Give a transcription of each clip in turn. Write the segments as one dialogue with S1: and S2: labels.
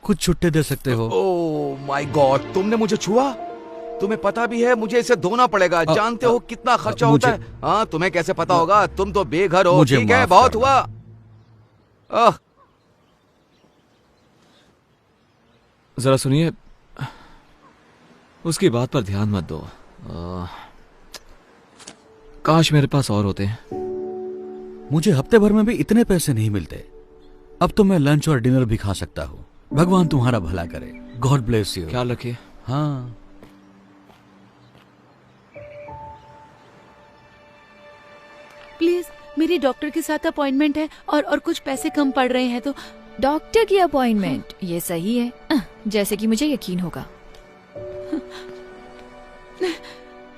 S1: कुछ छुट्टे दे सकते हो।
S2: ओह माय गॉड, तुमने मुझे छुआ? तुम्हें पता भी है मुझे इसे धोना पड़ेगा। जानते हो कितना खर्चा होता है? हाँ, तुम्हें कैसे पता होगा? तुम तो बेघर हो। ठीक है, बहुत हुआ।
S3: जरा सुनिए, उसकी बात पर ध्यान मत दो। काश मेरे पास और होते हैं।
S1: मुझे हफ्ते भर में भी इतने पैसे नहीं मिलते। अब तो मैं लंच और डिनर भी खा सकता हूँ। भगवान तुम्हारा भला करे। God bless you.
S3: ख्याल रखिए।
S1: हाँ,
S4: प्लीज, मेरी डॉक्टर के साथ अपॉइंटमेंट है और कुछ पैसे कम पड़ रहे हैं तो।
S5: डॉक्टर की अपॉइंटमेंट, ये सही है, जैसे कि मुझे यकीन होगा।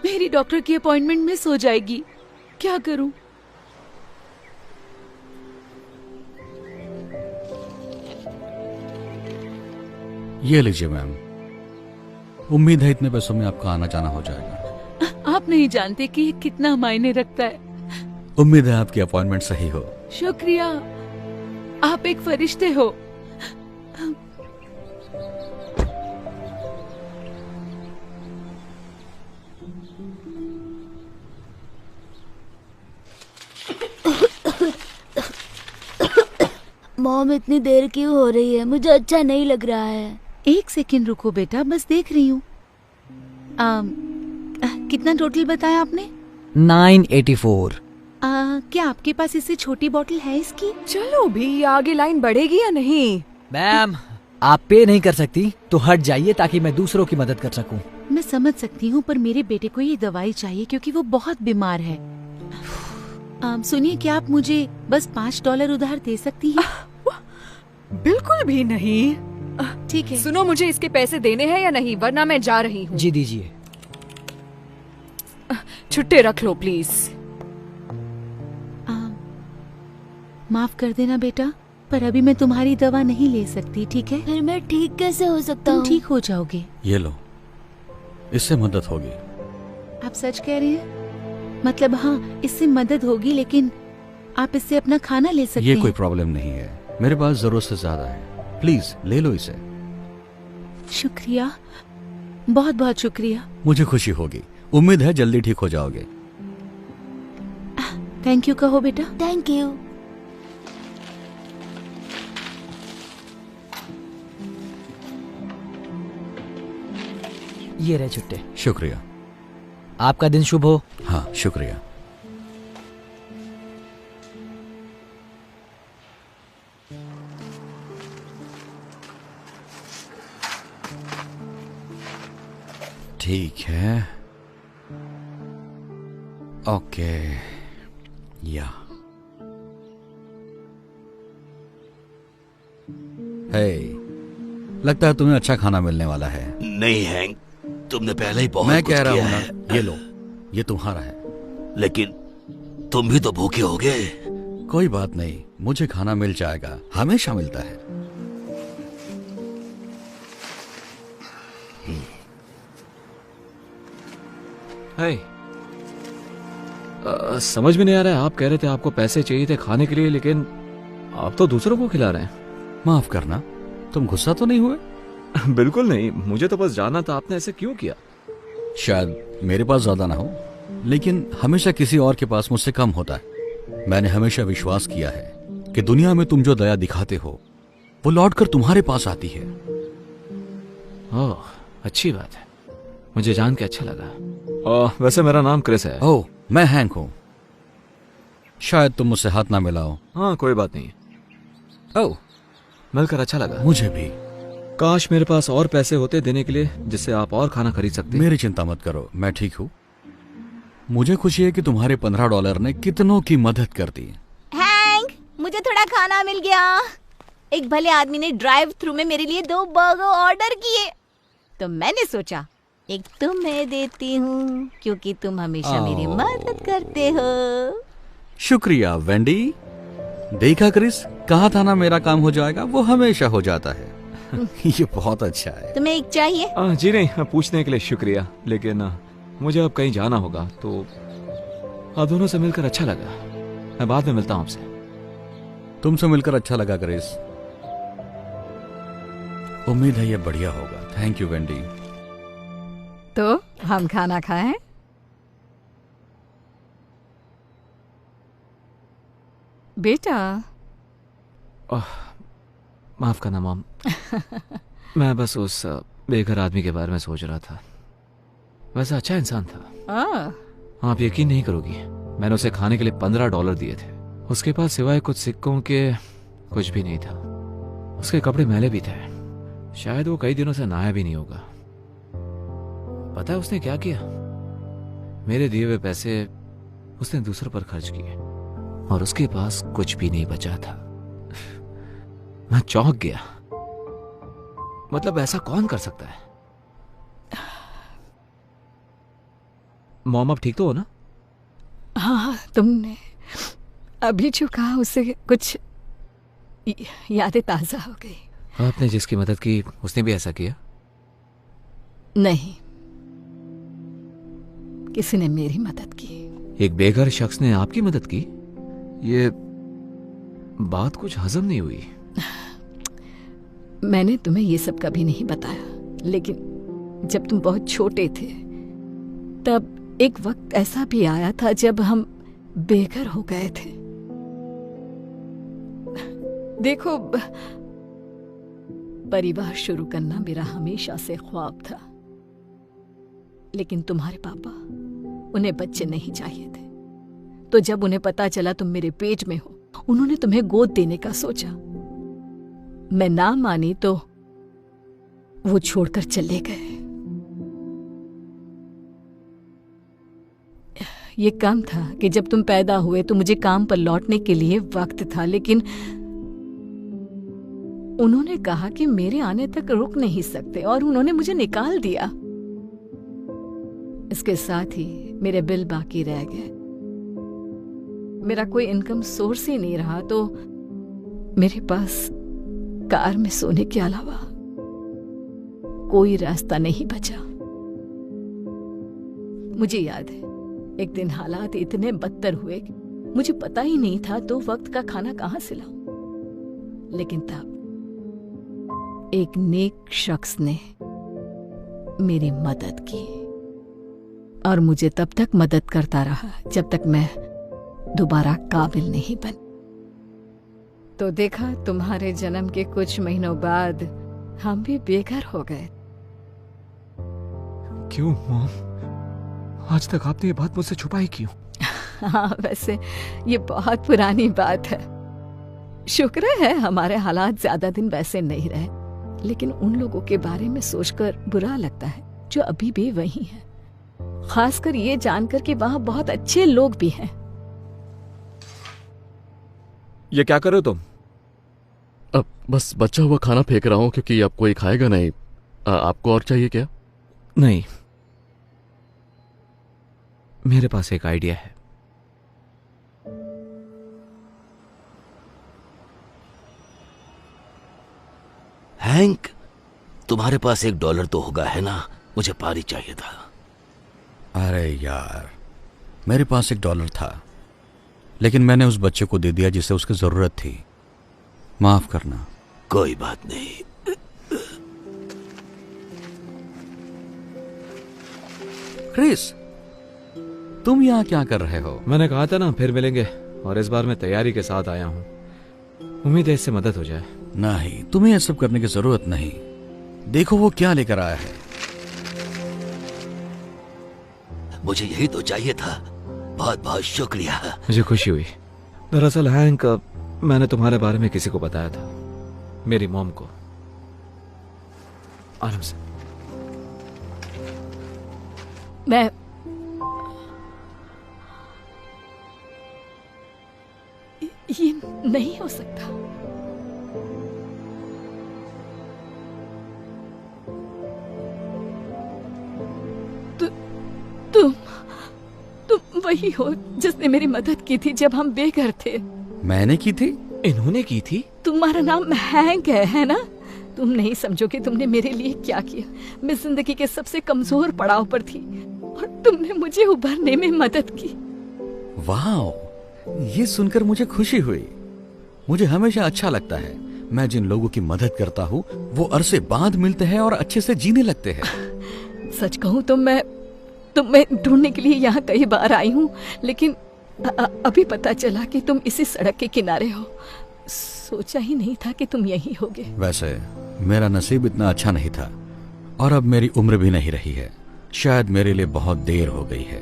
S4: मेरी डॉक्टर की अपॉइंटमेंट मिस हो जाएगी, क्या करूं?
S1: ये लीजिए मैम। उम्मीद है इतने पैसों में आपका आना जाना हो जाएगा।
S4: आप नहीं जानते कि ये कितना मायने रखता है।
S1: उम्मीद है आपकी अपॉइंटमेंट सही हो।
S4: शुक्रिया, आप एक फरिश्ते हो।
S6: मॉम, इतनी देर क्यों हो रही है? मुझे अच्छा नहीं लग रहा है।
S4: एक सेकंड रुको बेटा, बस देख रही हूँ। कितना टोटल बताया आपने?
S7: 984।
S4: क्या आपके पास इससे छोटी बोतल है इसकी?
S5: चलो भी, आगे लाइन बढ़ेगी या नहीं?
S7: मैम, आप पे नहीं कर सकती तो हट जाइए ताकि मैं दूसरों की मदद कर सकूं।
S4: मैं समझ सकती हूँ, पर मेरे बेटे को ये दवाई चाहिए क्योंकि वो बहुत बीमार है। सुनिए, क्या आप मुझे बस $5 उधार दे सकती हैं?
S5: बिल्कुल भी नहीं।
S4: ठीक है।
S5: सुनो, मुझे इसके पैसे देने हैं या नहीं, वरना मैं जा रही हूँ।
S7: जी दीजिए।
S5: छुट्टे रख लो प्लीज।
S4: माफ कर देना बेटा, पर अभी मैं तुम्हारी दवा नहीं ले सकती, ठीक है?
S6: फिर मैं ठीक कैसे हो सकता हूँ?
S4: तुम ठीक हो जाओगे।
S1: ये लो, इससे मदद होगी।
S4: आप सच कह रहे हैं? मतलब हाँ, इससे मदद होगी, लेकिन आप इससे अपना खाना ले सकते हैं।
S1: ये कोई प्रॉब्लम नहीं है, मेरे पास जरूरत से ज्यादा है। प्लीज ले लो इसे।
S4: शुक्रिया, बहुत बहुत शुक्रिया।
S1: मुझे खुशी होगी। उम्मीद है जल्दी ठीक हो जाओगे।
S4: थैंक यू कहो बेटा।
S6: Thank you.
S7: ये रहे छुट्टे।
S1: शुक्रिया।
S7: आपका दिन शुभ हो।
S1: हाँ, शुक्रिया। ठीक है, ओके। या हे, लगता है तुम्हें अच्छा खाना मिलने वाला है।
S2: नहीं हैंक, तुमने पहले ही बहुत
S1: मैं
S2: कुछ
S1: कह रहा
S2: किया
S1: हूँ
S2: है।
S1: ना, ये लो, ये तुम्हारा है।
S2: लेकिन तुम भी तो भूखे होगे।
S1: कोई बात नहीं, मुझे खाना मिल जाएगा, हमेशा मिलता है।
S3: समझ में नहीं आ रहा है, आप कह रहे थे आपको पैसे चाहिए थे खाने के लिए, लेकिन आप तो दूसरों को खिला रहे हैं।
S1: माफ करना, तुम गुस्सा तो नहीं हुए?
S3: बिल्कुल नहीं, मुझे तो बस जानना था आपने ऐसे क्यों किया।
S1: शायद मेरे पास ज्यादा ना हो, लेकिन हमेशा किसी और के पास मुझसे कम होता है। मैंने हमेशा विश्वास किया है कि दुनिया में तुम जो दया दिखाते हो वो लौटकर तुम्हारे पास आती है।
S3: ओह, अच्छी बात है, मुझे जान के अच्छा लगा। वैसे मेरा नाम क्रिस है।
S1: ओह, मैं हैंक हूं। शायद तुम मुझसे हाथ ना मिलाओ।
S3: हाँ, कोई बात नहीं।
S1: ओह,
S3: मिलकर अच्छा लगा।
S1: मुझे भी।
S3: काश मेरे पास और पैसे होते देने के लिए, जिससे आप और खाना खरीद सकते।
S1: मेरी चिंता मत करो, मैं ठीक हूँ। मुझे खुशी है कि तुम्हारे $15 ने कितनों की मदद कर दी।
S6: हैंक, मुझे थोड़ा खाना मिल गया। एक भले आदमी ने ड्राइव थ्रू में मेरे लिए 2 बर्गर ऑर्डर किए, तो मैंने सोचा एक तुम्हें देती हूँ, क्योंकि तुम हमेशा मेरी मदद करते हो।
S1: शुक्रिया वेंडी। देखा क्रिस, कहा था ना मेरा काम हो जाएगा, वो हमेशा हो जाता है। ये बहुत अच्छा है।
S6: तुम्हें एक चाहिए?
S3: जी नहीं, पूछने के लिए शुक्रिया, लेकिन मुझे अब कहीं जाना होगा, तो आप दोनों से मिलकर अच्छा लगा। मैं बाद में मिलता हूँ आपसे।
S1: तुमसे मिलकर अच्छा लगा क्रिस। उम्मीद है ये बढ़िया होगा। Thank you Wendy.
S8: तो हम खाना खाएं? बेटा।
S3: माफ करना मॉम। मैं बस उस बेघर आदमी के बारे में सोच रहा था। वैसे अच्छा इंसान था। आप यकीन नहीं करोगी, मैंने उसे खाने के लिए $15 दिए थे। उसके पास सिवाय कुछ सिक्कों के कुछ भी नहीं था। उसके कपड़े मैले भी थे। शायद वो कई दिनों से नहाया भी नहीं होगा। पता है उसने क्या किया? मेरे दिए हुए पैसे उसने दूसरों पर खर्च किए और उसके पास कुछ भी नहीं बचा था। मैं चौंक गया। मतलब ऐसा कौन कर सकता है? मॉम, आप ठीक तो हो ना?
S8: हाँ, तुमने अभी जो कहा उससे कुछ यादें ताजा हो गई।
S3: आपने जिसकी मदद की उसने भी ऐसा किया?
S8: नहीं, किसी ने मेरी मदद की।
S3: एक बेघर शख्स ने आपकी मदद की? ये बात कुछ हजम नहीं हुई।
S8: मैंने तुम्हें ये सब कभी नहीं बताया, लेकिन जब तुम बहुत छोटे थे तब एक वक्त ऐसा भी आया था जब हम बेघर हो गए थे। देखो, परिवार शुरू करना मेरा हमेशा से ख्वाब था, लेकिन तुम्हारे पापा, उन्हें बच्चे नहीं चाहिए थे। तो जब उन्हें पता चला तुम मेरे पेट में हो, उन्होंने तुम्हें गोद देने का सोचा। मैं ना मानी तो वो छोड़कर चले गए। ये कम था कि जब तुम पैदा हुए तो मुझे काम पर लौटने के लिए वक्त था, लेकिन उन्होंने कहा कि मेरे आने तक रुक नहीं सकते और उन्होंने मुझे निकाल दिया। इसके साथ ही मेरे बिल बाकी रह गए। मेरा कोई इनकम सोर्स ही नहीं रहा, तो मेरे पास कार में सोने के अलावा कोई रास्ता नहीं बचा। मुझे याद है, एक दिन हालात इतने बदतर हुए कि मुझे पता ही नहीं था तो वक्त का खाना कहां से लाऊं। लेकिन तब एक नेक शख्स ने मेरी मदद की और मुझे तब तक मदद करता रहा जब तक मैं दोबारा काबिल नहीं बन। तो देखा, तुम्हारे जन्म के कुछ महीनों बाद हम भी बेघर हो गए।
S3: क्यों मॉम? आज तक आपने ये बात मुझसे छुपाई क्यों?
S8: हाँ, वैसे ये बहुत पुरानी बात है। शुक्र है हमारे हालात ज्यादा दिन वैसे नहीं रहे, लेकिन उन लोगों के बारे में सोचकर बुरा लगता है जो अभी भी वही हैं। खासकर ये जानकर कि वहां बहुत अच्छे लोग भी हैं।
S3: ये क्या कर रहे हो तुम?
S9: अब बस बचा हुआ खाना फेंक रहा हूं क्योंकि अब कोई खाएगा नहीं। आपको और चाहिए क्या?
S3: नहीं, मेरे पास एक आइडिया है।
S10: हैंक, तुम्हारे पास $1 तो होगा, है ना? मुझे पारी चाहिए था।
S1: अरे यार, मेरे पास $1 था, लेकिन मैंने उस बच्चे को दे दिया जिसे उसकी जरूरत थी। माफ करना।
S10: कोई बात नहीं।
S1: क्रिस, तुम यहाँ क्या कर रहे हो?
S3: मैंने कहा था ना फिर मिलेंगे, और इस बार मैं तैयारी के साथ आया हूँ। उम्मीद है इससे मदद हो जाए।
S1: नहीं, तुम्हें यह सब करने की जरूरत नहीं। देखो वो क्या लेकर आया है।
S10: मुझे यही तो चाहिए था। बहुत बहुत शुक्रिया।
S3: मुझे खुशी हुई। दरअसल हैंक, मैंने तुम्हारे बारे में किसी को बताया था, मेरी मॉम को। आराम से।
S8: मैं ये नहीं हो सकता। तुम वही हो जिसने मेरी मदद की थी जब हम बेघर थे।
S1: मैंने की थी?
S3: इन्होंने की थी?
S8: तुम्हारा नाम हैंक है ना? तुम नहीं समझोगे तुमने मेरे लिए क्या किया। मैं जिंदगी के सबसे कमजोर पड़ाव पर थी और तुमने मुझे उभरने में मदद की।
S1: वाह, ये सुनकर मुझे खुशी हुई। मुझे हमेशा अच्छा लगता है मैं जिन लोगों की मदद करता हूँ वो अरसे बाद मिलते हैं और अच्छे से जीने लगते हैं।
S8: सच कहूँ तो मैं ढूंढने के लिए यहाँ कई बार आई हूँ, लेकिन अभी पता चला कि तुम इसी सड़क के किनारे हो। सोचा ही नहीं था कि तुम यहीं होगे।
S1: वैसे मेरा नसीब इतना अच्छा नहीं था और अब मेरी उम्र भी नहीं रही है। शायद मेरे लिए बहुत देर हो गई है।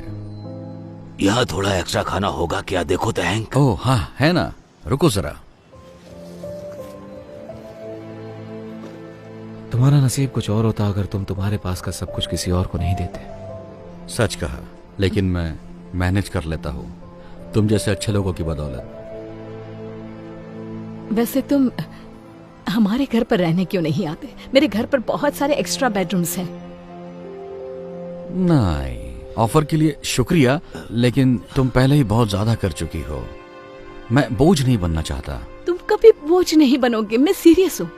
S10: यहाँ थोड़ा एक्स्ट्रा खाना होगा क्या, देखो तो हैंक।
S1: ओह हाँ, है ना, रुको जरा।
S3: तुम्हारा नसीब कुछ और होता अगर तुम तुम्हारे पास का सब कुछ किसी और को नहीं देते।
S1: सच कहा, लेकिन मैं मैनेज कर लेता हूँ तुम जैसे अच्छे लोगों की बदौलत।
S8: वैसे तुम हमारे घर पर रहने क्यों नहीं आते? मेरे घर पर बहुत सारे एक्स्ट्रा बेडरूम्स हैं।
S1: नहीं, ऑफर के लिए शुक्रिया, लेकिन तुम पहले ही बहुत ज्यादा कर चुकी हो। मैं बोझ नहीं बनना चाहता।
S8: तुम कभी बोझ नहीं बनोगे, मैं सीरियस हूँ।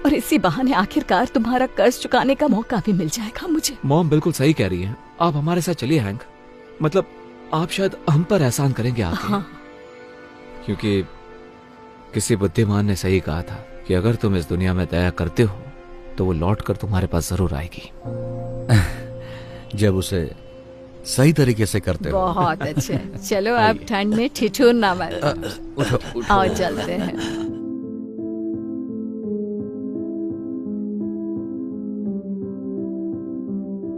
S8: और इसी बहाने आखिरकार तुम्हारा कर्ज चुकाने का मौका भी मिल जाएगा मुझे।
S3: मॉम बिल्कुल सही कह रही है। आप हमारे साथ चलिए हैंक। मतलब आप शायद हम पर एहसान करेंगे आके।
S8: हाँ।
S3: क्योंकि किसी बुद्धिमान ने सही कहा था कि अगर तुम इस दुनिया में दया करते हो तो वो लौट कर तुम्हारे पास जरूर आएगी।
S1: जब उसे सही तरीके से करते हो।
S8: बहुत अच्छे। चलो आप ठंड में ठिठुर ना मारो।
S1: उठो।
S8: आओ चलते हैं।